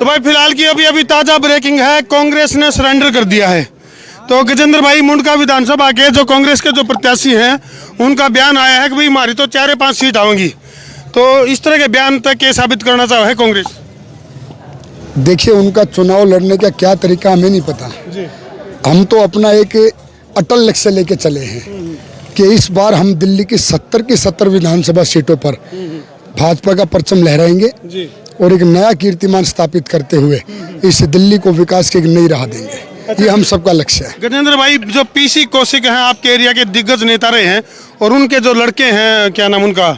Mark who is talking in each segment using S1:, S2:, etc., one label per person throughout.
S1: तो भाई फिलहाल की अभी ताजा ब्रेकिंग है, कांग्रेस ने सरेंडर कर दिया है। तो गजेंद्र भाई मुंडका विधानसभा के जो कांग्रेस के जो प्रत्याशी हैं उनका बयान आया है कि भाई हमारी तो 4 या 5 सीट आएंगी। तो इस तरह के बयान तक क्या साबित करना चाहे है कांग्रेस?
S2: देखिए, उनका चुनाव लड़ने का क्या तरीका हमें नहीं पता जी। हम तो अपना एक अटल लक्ष्य लेके चले हैं कि इस बार हम दिल्ली की 70 की 70 विधानसभा सीटों पर भाजपा का परचम लहराएंगे जी। और एक नया कीर्तिमान स्थापित करते हुए इस दिल्ली को विकास की एक नई राह देंगे। ये हम सबका लक्ष्य है।
S1: गजेंद्र भाई, जो पीसी कौशिक हैं आपके एरिया के दिग्गज नेता रहे हैं और उनके जो लड़के हैं, क्या नाम उनका,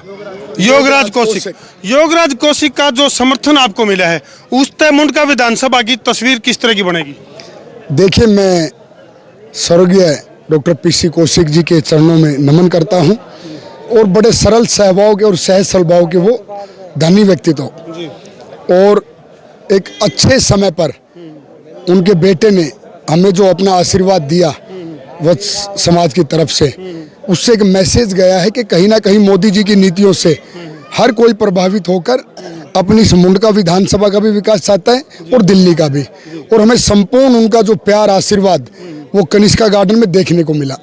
S1: योगराज कौशिक का जो समर्थन आपको मिला है, उस तय मुंडका विधानसभा की तस्वीर किस तरह की बनेगी?
S2: देखिए, मैं स्वर्गीय डॉक्टर पीसी कौशिक जी के चरणों में नमन करता हूं और बड़े सरल स्वभाव के और सहज स्वभाव के वो धनी व्यक्तित्व और एक अच्छे समय पर उनके बेटे ने हमें जो अपना आशीर्वाद दिया वत्स समाज की तरफ से, उससे एक मैसेज गया है कि कहीं ना कहीं मोदी जी की नीतियों से हर कोई प्रभावित होकर अपनी इस मुंडका विधानसभा का भी विकास चाहता है और दिल्ली का भी। और हमें संपूर्ण उनका जो प्यार आशीर्वाद वो कनिष्का गार्डन में देखने को मिला।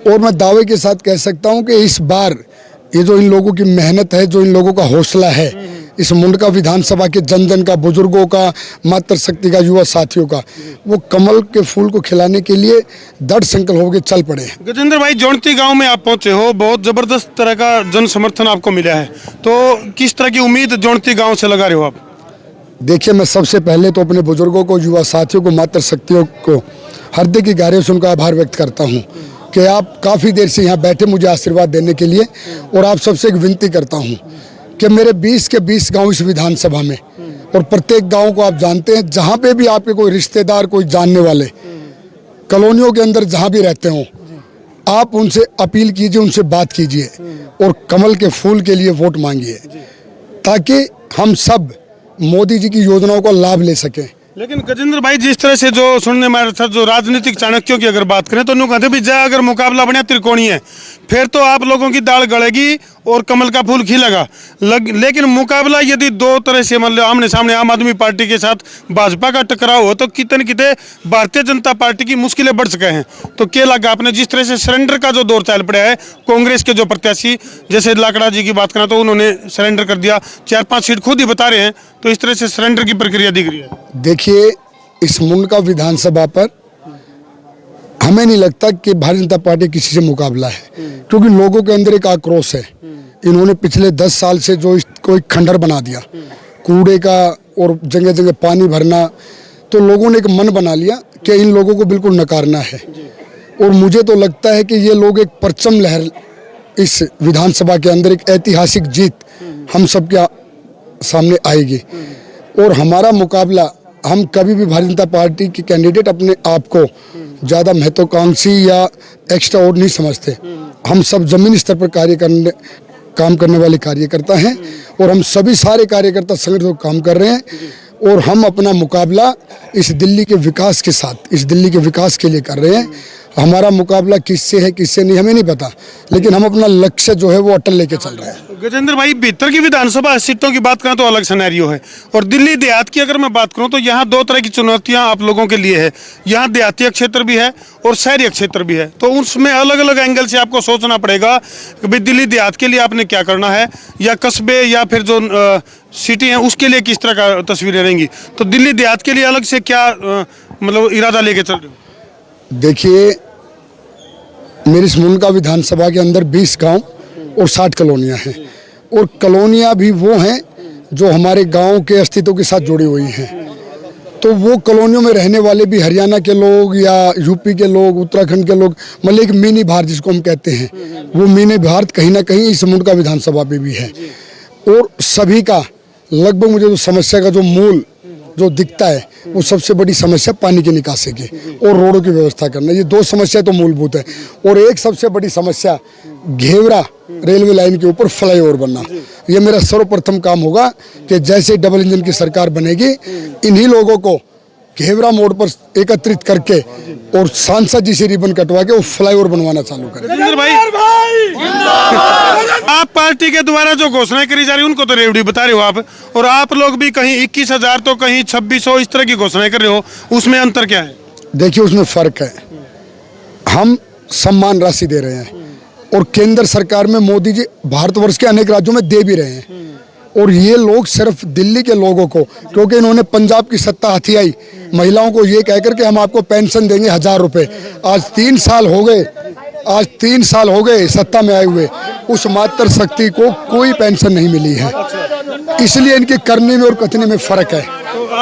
S2: और मैं दावे के साथ कह सकता हूं कि इस बार ये जो इन लोगों की मेहनत है, जो इन लोगों का हौसला है, इस मुंडका विधानसभा के जन जन का, बुजुर्गों का, मातृशक्ति का, युवा साथियों का, वो कमल के फूल को खिलाने के लिए दृढ़ संकल्प होकर चल पड़े हैं।
S1: गजेंद्र भाई, जोंटी गांव में आप पहुंचे हो, बहुत जबरदस्त तरह का जन समर्थन आपको मिला है, तो किस तरह की उम्मीद जोंटी गाँव से लगा रहे हो आप?
S2: देखिए, मैं सबसे पहले तो अपने बुजुर्गों को, युवा साथियों को, मातृशक्तियों को हृदय की गहराई से उनका आभार व्यक्त करता हूँ कि आप काफ़ी देर से यहाँ बैठे मुझे आशीर्वाद देने के लिए। और आप सबसे एक विनती करता हूँ कि मेरे 20 के 20 गांव इस विधानसभा में, और प्रत्येक गांव को आप जानते हैं, जहाँ पे भी आपके कोई रिश्तेदार, कोई जानने वाले कॉलोनियों के अंदर जहाँ भी रहते हों, आप उनसे अपील कीजिए, उनसे बात कीजिए और कमल के फूल के लिए वोट मांगिए, ताकि हम सब मोदी जी की योजनाओं का लाभ ले सकें।
S1: लेकिन गजेंद्र भाई, जिस तरह से जो सुनने में आ रहा था, जो राजनीतिक चाणक्यों की अगर बात करें तो नु कहते भी जय अगर मुकाबला बने त्रिकोणीय है, फिर तो आप लोगों की दाल गलेगी और कमल का फूल खिलेगा। लेकिन मुकाबला यदि दो तरह से मतलब आमने सामने आम आदमी पार्टी के साथ भाजपा का टकराव हो तो कितने कितने भारतीय जनता पार्टी की मुश्किलें बढ़ सके हैं। तो क्या लगा आपने, जिस तरह से सरेंडर का जो दौर चल पड़ा है, कांग्रेस के जो प्रत्याशी जैसे लाकड़ा जी की बात करें तो उन्होंने सरेंडर कर दिया, 4-5 सीट खुद ही बता रहे हैं, तो इस तरह से सरेंडर की प्रक्रिया दिख रही है।
S2: देखिए, इस मुंडका विधानसभा पर हमें नहीं लगता कि भारतीय जनता पार्टी किसी से मुकाबला है, क्योंकि लोगों के अंदर एक आक्रोश है। इन्होंने पिछले 10 साल से जो कोई खंडर बना दिया कूड़े का और जगह जगह पानी भरना, तो लोगों ने एक मन बना लिया कि इन लोगों को बिल्कुल नकारना है। और मुझे तो लगता है कि ये लोग एक परचम लहर इस विधानसभा के अंदर, एक ऐतिहासिक जीत हम सबके सामने आएगी। और हमारा मुकाबला, हम कभी भी भारतीय जनता पार्टी की कैंडिडेट अपने आप को ज़्यादा महत्वाकांक्षी या एक्स्ट्रा और नहीं समझते। हम सब जमीनी स्तर पर काम करने वाले कार्यकर्ता हैं और हम सभी सारे कार्यकर्ता संगठन काम कर रहे हैं। और हम अपना मुकाबला इस दिल्ली के विकास के साथ, इस दिल्ली के विकास के लिए कर रहे हैं। हमारा मुकाबला किससे है किससे नहीं हमें नहीं पता, लेकिन हम अपना लक्ष्य जो है वो अटल लेके चल रहे हैं।
S1: गजेंद्र भाई, भीतर की विधानसभा सीटों की बात करें तो अलग सिनेरियो है, और दिल्ली देहात की अगर मैं बात करूं तो यहाँ 2 तरह की चुनौतियां आप लोगों के लिए है। यहाँ देहाती क्षेत्र भी है और शहरी क्षेत्र भी है, तो उसमें अलग अलग एंगल से आपको सोचना पड़ेगा कि भाई दिल्ली देहात के लिए आपने क्या करना है, या कस्बे या फिर जो सिटी है उसके लिए किस तरह का तस्वीरें रहेंगी। तो दिल्ली देहात के लिए अलग से क्या मतलब इरादा लेके चल रहे हो?
S2: देखिए, मेरी इस मुंडका विधानसभा के अंदर 20 गांव और 60 कॉलोनियाँ हैं, और कॉलोनियाँ भी वो हैं जो हमारे गांव के अस्तित्व के साथ जुड़ी हुई हैं। तो वो कॉलोनियों में रहने वाले भी हरियाणा के लोग या यूपी के लोग, उत्तराखंड के लोग, मतलब एक मिनी भारत जिसको हम कहते हैं, वो मिनी भारत कहीं ना कहीं इस मुंडका विधानसभा पे भी है। और सभी का लगभग मुझे जो समस्या का जो मूल जो दिखता है, वो सबसे बड़ी समस्या पानी की निकासी की और रोडों की व्यवस्था करना, ये 2 समस्या तो मूलभूत है। और एक सबसे बड़ी समस्या घेवरा रेलवे लाइन के ऊपर फ्लाईओवर बनना। ये मेरा सर्वप्रथम काम होगा कि जैसे डबल इंजन की सरकार बनेगी, इन्हीं लोगों को घेवरा मोड़ पर एकत्रित करके और सांसद जी से रिबन कटवा के वो फ्लाईओवर बनवाना चालू करें।
S1: गजेंद्र भाई, आप पार्टी के द्वारा जो घोषणाएं करी जा रही है उनको तो रेवड़ी बता रहे हो आप, और आप लोग भी कहीं 21,000 तो कहीं 2600 इस तरह की घोषणाएं कर रहे हो, उसमें अंतर क्या है?
S2: देखिए उसमें फर्क है। हम सम्मान राशि दे रहे हैं और केंद्र सरकार में मोदी जी भारतवर्ष के अनेक राज्यों में दे भी रहे हैं, और ये लोग सिर्फ दिल्ली के लोगों को, क्योंकि इन्होंने पंजाब की सत्ता हथियाई, महिलाओं को ये कहकर के हम आपको पेंशन देंगे 1000 रुपए। आज 3 साल हो गए सत्ता में आए हुए, उस मातृ शक्ति को कोई पेंशन नहीं मिली है। इसलिए इनके करने में और कथनी में फर्क है।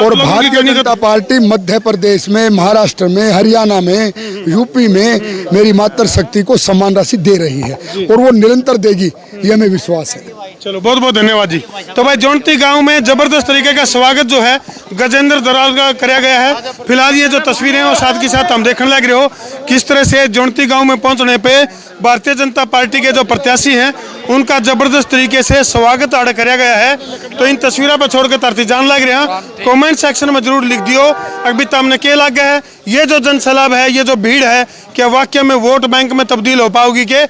S2: और भारतीय जनता पार्टी मध्य प्रदेश में, महाराष्ट्र में, हरियाणा में, यूपी में मेरी मातृ शक्ति को सम्मान राशि दे रही है और वो निरंतर देगी, ये हमें विश्वास है।
S1: चलो बहुत बहुत धन्यवाद जी। तो भाई जोंटी गांव में जबरदस्त तरीके का स्वागत जो है गजेंद्र दराल का कराया गया है। फिलहाल ये जो तस्वीरें हैं और साथ के साथ हम देखने लग रहे हो किस तरह से जोंटी गांव में पहुंचने पे भारतीय जनता पार्टी के जो प्रत्याशी हैं उनका जबरदस्त तरीके से स्वागत आड़ कराया गया है। तो इन तस्वीरों पर छोड़ के तरती जान लग रहे हैं, कमेंट सेक्शन में जरूर लिख दियो अभी तमने क्या लग गया है, ये जो जनसैलाब है, ये जो भीड़ है, क्या वाकई में वोट बैंक में तब्दील हो पाओगी के?